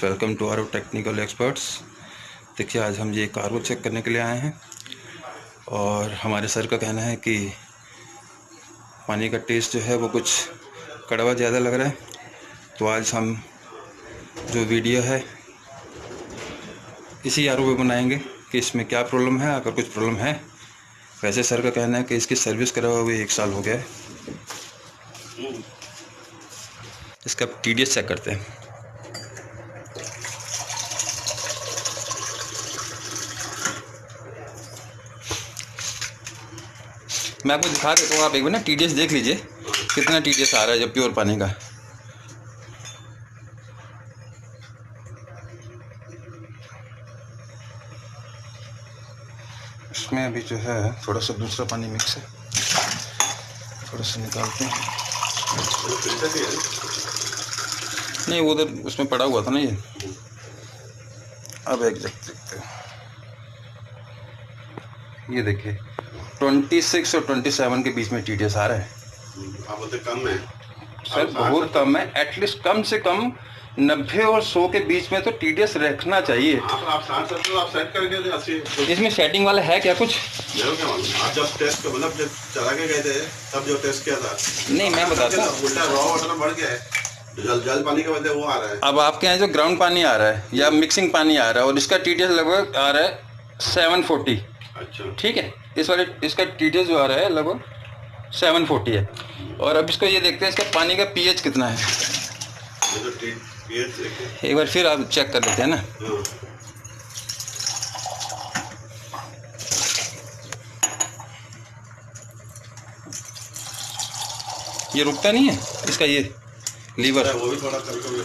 Welcome to our technical experts. देखिए, आज हम ये कार को चेक करने के लिए आए हैं और हमारे सर का कहना है कि पानी का टेस्ट जो है वो कुछ कड़वा ज़्यादा लग रहा है। तो आज हम जो वीडियो है इसी आर ओ पे बनाएंगे कि इसमें क्या प्रॉब्लम है, अगर कुछ प्रॉब्लम है। वैसे सर का कहना है कि इसकी सर्विस करा हुआ 1 साल हो गया है। इसका TDS चेक करते हैं। मैं आपको दिखा देता हूँ, आप एक बार ना TDS देख लीजिए कितना TDS आ रहा है जब प्योर पानी का। इसमें अभी जो है थोड़ा सा दूसरा पानी मिक्स है, थोड़ा सा निकालते हैं। नहीं, वो उधर उसमें पड़ा हुआ था ना ये। अब एक जग देखते हैं, ये देखिए 26 और 27 के बीच में TDS आ रहा है। आप बोलते कम है सर, बहुत कम है। एटलीस्ट कम से कम 90 और 100 के बीच में तो TDS रखना चाहिए। आप 60-70 आप सेट करके दे 80। इसमें सेटिंग वाला है क्या कुछ? क्या मालूम, आप जब टेस्ट मतलब जब चला के गए थे तब जो टेस्ट किया था। नहीं, मैं बताता हूँ, उल्टा रॉ वाटर बढ़ गया है, जल पानी के बदले वो आ रहा है। अब आपके यहाँ जो ग्राउंड पानी आ रहा है या मिक्सिंग पानी आ रहा है और इसका TDS लगभग आ रहा है 740। अच्छा, ठीक है, इस वाले इसका TDS जो आ रहा है लगभग 740 है। और अब इसको ये देखते हैं इसका पानी का pH कितना है। ये तो pH एक बार फिर आप चेक कर लेते हैं ना। हाँ। ये रुकता नहीं है इसका ये लीवर। वो भी थोड़ा कभी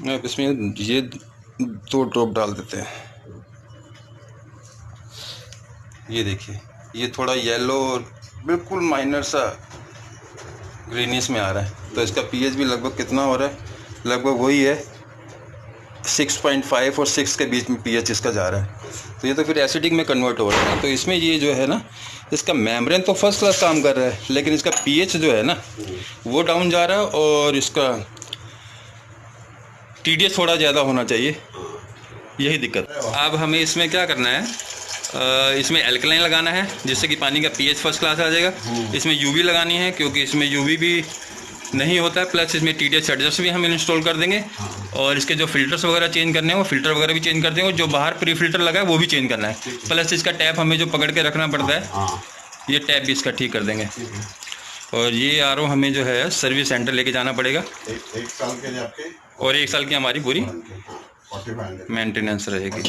अब इसमें ये 2 ड्रॉप डाल देते हैं। ये देखिए, ये थोड़ा येलो और बिल्कुल माइनर सा ग्रीनिश में आ रहा है। तो इसका pH भी लगभग कितना हो रहा है, लगभग वही है 6.5 और 6 के बीच में pH इसका जा रहा है। तो ये तो फिर एसिडिक में कन्वर्ट हो रहा है। तो इसमें ये जो है ना, इसका मेम्ब्रेन तो फर्स्ट क्लास काम कर रहा है, लेकिन इसका pH जो है ना वो डाउन जा रहा है और इसका TDS थोड़ा ज़्यादा होना चाहिए, यही दिक्कत। अब हमें इसमें क्या करना है, इसमें एल्कलाइन लगाना है जिससे कि पानी का pH फर्स्ट क्लास आ जाएगा। इसमें UV लगानी है क्योंकि इसमें UV भी नहीं होता है, प्लस इसमें TDS एडजस्ट भी हम इंस्टॉल कर देंगे। और इसके जो फिल्टर्स वगैरह चेंज करने हैं वो फिल्टर वगैरह भी चेंज कर देंगे, जो बाहर प्री फिल्टर लगा है वो भी चेंज करना है। प्लस इसका टैप हमें जो पकड़ के रखना पड़ता है, ये टैप भी इसका ठीक कर देंगे। और ये RO हमें जो है सर्विस सेंटर लेके जाना पड़ेगा। एक साल के लिए आपके और 1 साल की हमारी पूरी मेंटेनेंस रहेगी।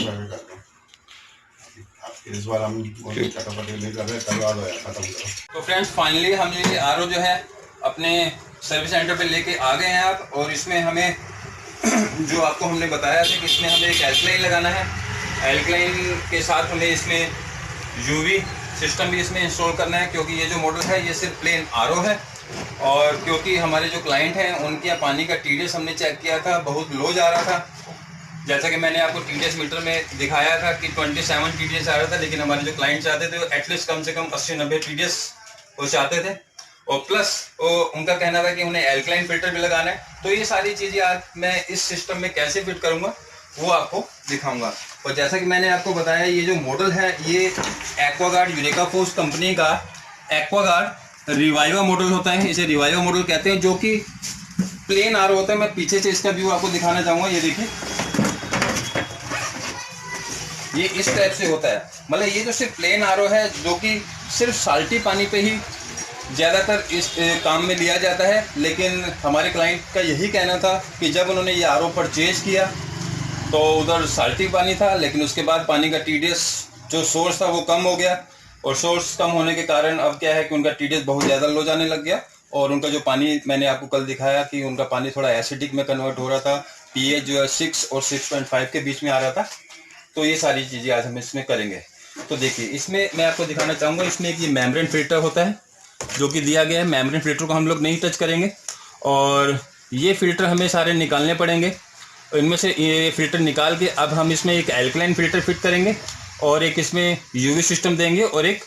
इस बार हम नहीं कर रहे, करवा दो यार, खत्म करो। तो फ्रेंड्स, फाइनली हम ये RO जो है अपने सर्विस सेंटर पे लेके आ गए हैं आप। और इसमें हमें जो आपको हमने बताया था कि इसमें हमें एक एल्कलाइन लगाना है। एल्कलाइन के साथ हमें इसमें UV सिस्टम भी इसमें इंस्टॉल करना है, क्योंकि ये जो मॉडल है ये सिर्फ प्लेन RO है। और क्योंकि हमारे जो क्लाइंट हैं उनके यहाँ पानी का TDS हमने चेक किया था, बहुत लो जा रहा था। जैसा कि मैंने आपको TDS मीटर में दिखाया था कि 27 TDS आ रहा था, लेकिन हमारे जो क्लाइंट चाहते थे वो एटलीस्ट कम से कम 80-90 TDS वो चाहते थे। और प्लस वो उनका कहना था कि उन्हें एल्कलाइन फिल्टर भी लगाना है। तो ये सारी चीज़ें आज मैं इस सिस्टम में कैसे फिट करूँगा वो आपको दिखाऊंगा। और जैसा कि मैंने आपको बताया, ये जो मॉडल है ये एक्वागार्ड यूरेका फोर्स कंपनी का एक्वागार्ड रिवाइवा मॉडल होता है। इसे रिवाइवा मॉडल कहते हैं, जो कि प्लेन RO होता है। मैं पीछे से इसका व्यू आपको दिखाना चाहूँगा। ये देखिए, ये इस टाइप से होता है। मतलब ये जो सिर्फ प्लेन RO है, जो कि सिर्फ साल्टी पानी पे ही ज़्यादातर इस काम में लिया जाता है। लेकिन हमारे क्लाइंट का यही कहना था कि जब उन्होंने ये RO परचेज किया तो उधर साल्टी पानी था, लेकिन उसके बाद पानी का TDS जो सोर्स था वो कम हो गया। और सोर्स कम होने के कारण अब क्या है कि उनका TDS बहुत ज़्यादा लो जाने लग गया। और उनका जो पानी मैंने आपको कल दिखाया कि उनका पानी थोड़ा एसिडिक में कन्वर्ट हो रहा था। pH जो है 6 और 6.5 के बीच में आ रहा था। तो ये सारी चीज़ें आज हम इसमें करेंगे। तो देखिए, इसमें मैं आपको दिखाना चाहूँगा, इसमें एक ये मेम्ब्रेन फिल्टर होता है जो कि दिया गया है। मेम्ब्रेन फिल्टर को हम लोग नहीं टच करेंगे और ये फ़िल्टर हमें सारे निकालने पड़ेंगे। इनमें से ये फ़िल्टर निकाल के अब हम इसमें एक एल्कलाइन फ़िल्टर फिट करेंगे और एक इसमें UV सिस्टम देंगे और एक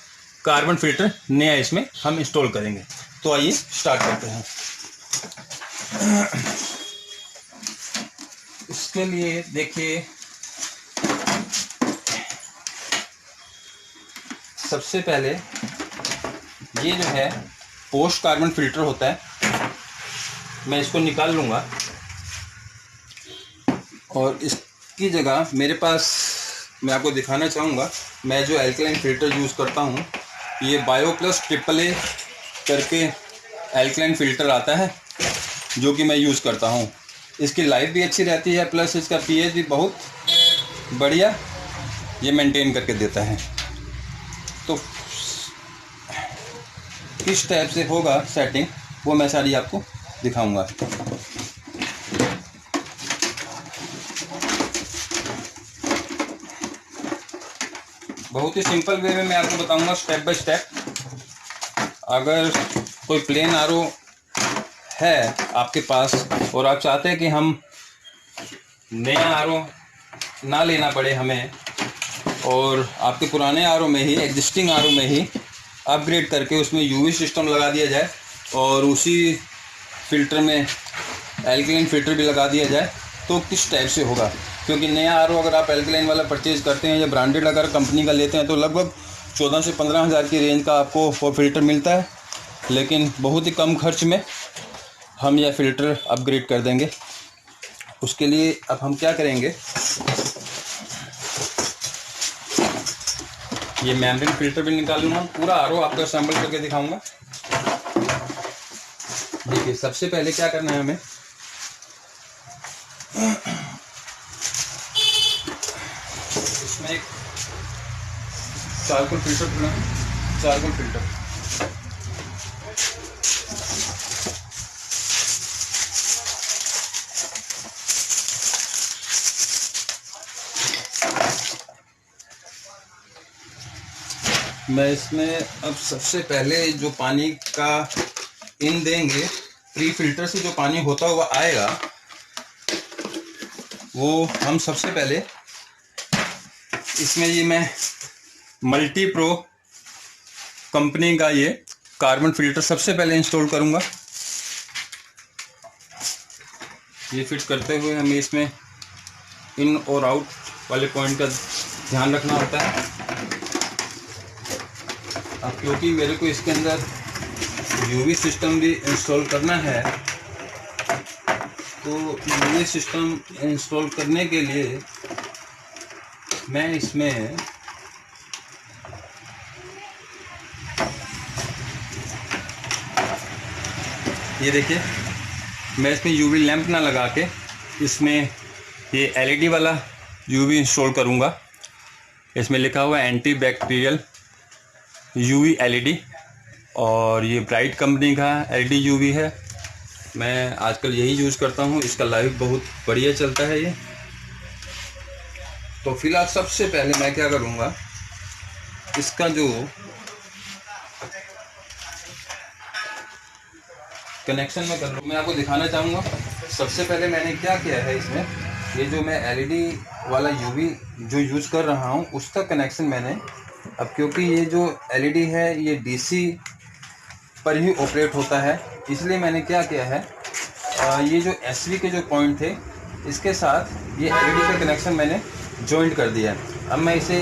कार्बन फिल्टर नया इसमें हम इंस्टॉल करेंगे। तो आइए स्टार्ट करते हैं। इसके लिए देखिए, सबसे पहले ये जो है पोस्ट कार्बन फिल्टर होता है, मैं इसको निकाल लूँगा और इसकी जगह मेरे पास, मैं आपको दिखाना चाहूँगा, मैं जो एल्कलाइन फ़िल्टर यूज़ करता हूँ, ये बायोप्लस AAA करके एल्कलाइन फ़िल्टर आता है जो कि मैं यूज़ करता हूँ। इसकी लाइफ भी अच्छी रहती है, प्लस इसका pH भी बहुत बढ़िया ये मेंटेन करके देता है। तो किस टाइप से होगा सेटिंग वो मैं सारी आपको दिखाऊंगा। बहुत ही सिंपल वे में मैं आपको बताऊंगा, स्टेप बाय स्टेप। अगर कोई प्लेन आरओ है आपके पास और आप चाहते हैं कि हम नया आरओ ना लेना पड़े हमें, और आपके पुराने आरओ में ही, एग्जिस्टिंग आरओ में ही अपग्रेड करके उसमें यूवी सिस्टम लगा दिया जाए और उसी फिल्टर में एल्कलाइन फिल्टर भी लगा दिया जाए, तो किस टाइप से होगा। क्योंकि नया आरओ अगर आप एल्कलाइन वाला परचेज़ करते हैं या ब्रांडेड अगर कंपनी का लेते हैं तो लगभग 14 से 15 हज़ार की रेंज का आपको वो फ़िल्टर मिलता है, लेकिन बहुत ही कम खर्च में हम यह फ़िल्टर अपग्रेड कर देंगे। उसके लिए अब हम क्या करेंगे, ये मेम्ब्रेन फ़िल्टर भी निकाल लूँगा, पूरा आरओ आपको असेंबल करके दिखाऊंगा। देखिए, सबसे पहले क्या करना है हमें, इसमें एक चारकोल फ़िल्टर खुला है, चारकोल फ़िल्टर। मैं इसमें अब सबसे पहले जो पानी का इन देंगे, प्री फिल्टर से जो पानी होता हुआ आएगा, वो हम सबसे पहले इसमें ये मैं मल्टी प्रो कंपनी का ये कार्बन फिल्टर सबसे पहले इंस्टॉल करूँगा। ये फिट करते हुए हमें इसमें इन और आउट वाले पॉइंट का ध्यान रखना होता है। अब क्योंकि मेरे को इसके अंदर यूवी सिस्टम भी इंस्टॉल करना है, तो यूवी सिस्टम इंस्टॉल करने के लिए मैं इसमें ये देखिए, मैं इसमें यूवी लैंप ना लगा के इसमें ये एलईडी वाला यूवी इंस्टॉल करूँगा। इसमें लिखा हुआ है एंटी बैक्टीरियल यूवी एलईडी, और ये ब्राइट कंपनी का एलईडी यूवी है। मैं आजकल यही यूज़ करता हूँ, इसका लाइफ बहुत बढ़िया चलता है ये। तो फिलहाल सबसे पहले मैं क्या करूँगा, इसका जो कनेक्शन में कर लूँ, मैं आपको दिखाना चाहूँगा। सबसे पहले मैंने क्या किया है, इसमें ये जो मैं एलईडी वाला यूवी जो यूज़ कर रहा हूँ उसका कनेक्शन मैंने, अब क्योंकि ये जो एलईडी है ये डीसी पर ही ऑपरेट होता है, इसलिए मैंने क्या किया है, ये जो एसवी के जो पॉइंट थे इसके साथ ये एलईडी का कनेक्शन मैंने जॉइंट कर दिया है। अब मैं इसे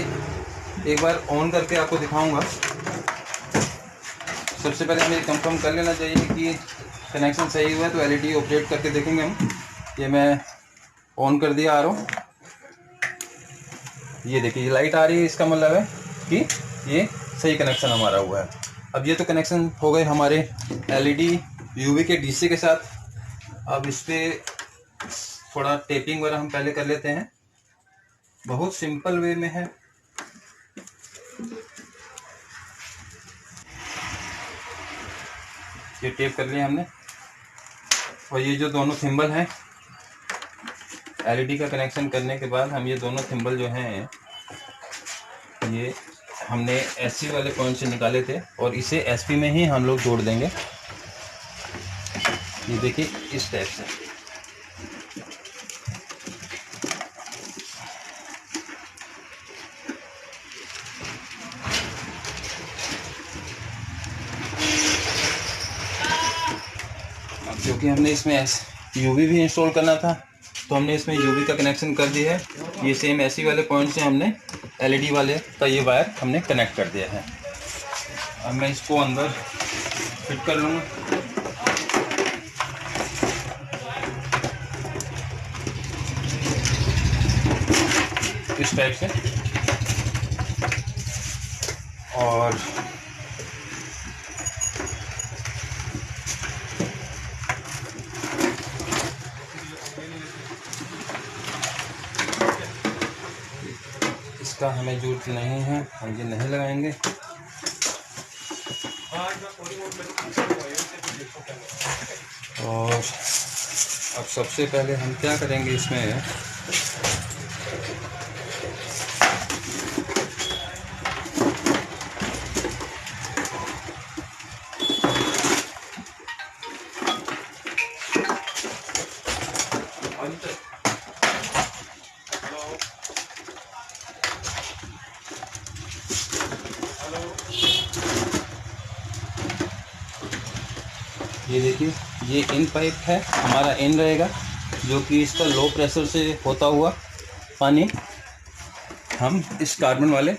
एक बार ऑन करके आपको दिखाऊंगा। सबसे पहले हमें कंफर्म कर लेना चाहिए कि कनेक्शन सही हुआ है, तो एलईडी ऑपरेट करके देखेंगे हम। ये मैं ऑन कर दिया आरओ, ये देखिए ये लाइट आ रही है, इसका मतलब है कि ये सही कनेक्शन हमारा हुआ है। अब ये तो कनेक्शन हो गए हमारे एलईडी यूवी के डीसी के साथ। अब इस पर थोड़ा टेपिंग वगैरह हम पहले कर लेते हैं, बहुत सिंपल वे में है। ये टेप कर लिया हमने, और ये जो दोनों थिम्बल हैं एलईडी का कनेक्शन करने के बाद, हम ये दोनों थिम्बल जो हैं ये हमने एससी वाले पॉइंट से निकाले थे और इसे एसपी में ही हम लोग जोड़ देंगे। ये देखिए इस टाइप से। क्योंकि हमने इसमें यूवी भी इंस्टॉल करना था, तो हमने इसमें यूवी का कनेक्शन कर दिया है। ये सेम ऐसी वाले पॉइंट से हमने एलईडी वाले का ये वायर हमने कनेक्ट कर दिया है। अब मैं इसको अंदर फिट कर लूँगा। इस टाइप से, और इसका हमें जरूरत नहीं है, हम ये नहीं लगाएंगे। और अब सबसे पहले हम क्या करेंगे, इसमें ये देखिए, ये इन पाइप है हमारा, इन रहेगा, जो कि इसका लो प्रेशर से होता हुआ पानी हम इस कार्बन वाले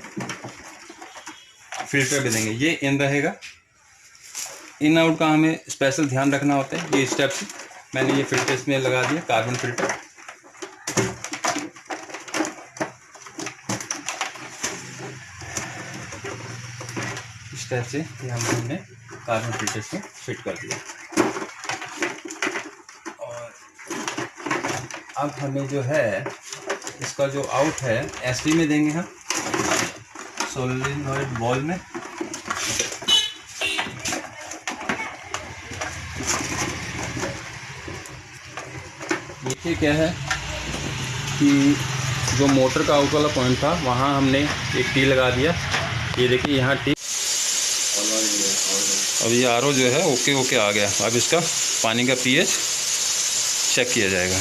फिल्टर में देंगे। ये इन रहेगा। इन आउट का हमें स्पेशल ध्यान रखना होता है। ये स्टेप से मैंने ये फिल्टर इसमें लगा दिया, कार्बन फिल्टर। इस टाइप से ये हमने कार्बन फिल्टर से फिट कर दिया। और अब हमें जो है इसका जो आउट है एसडी में देंगे हम, सोलेनॉइड बॉल में। ये क्या है कि जो मोटर का आउट वाला पॉइंट था वहाँ हमने एक टी लगा दिया। ये देखिए यहाँ टी। अब ये आरओ जो है ओके आ गया। अब इसका पानी का पीएच चेक किया जाएगा।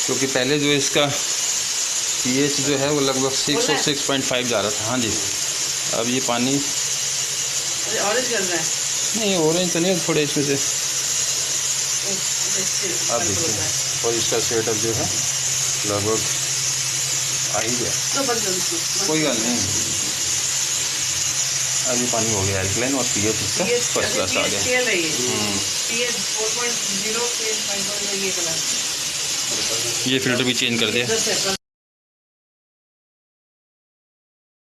क्योंकि पहले जो इसका पीएच जो है वो लगभग 6 और 6.5 जा रहा था। हाँ जी, अब ये पानी ऑरेंज कर रहा है। नहीं, ऑरेंज तो नहीं, थोड़े इसमें से आप देखिए। और इसका सेटअप जो है लगभग आ ही गया, कोई गल नहीं। अभी पानी हो गया एल्कलाइन और पीएच इसका फर्स्ट क्लास आ गया। ये फिल्टर भी चेंज कर दिया।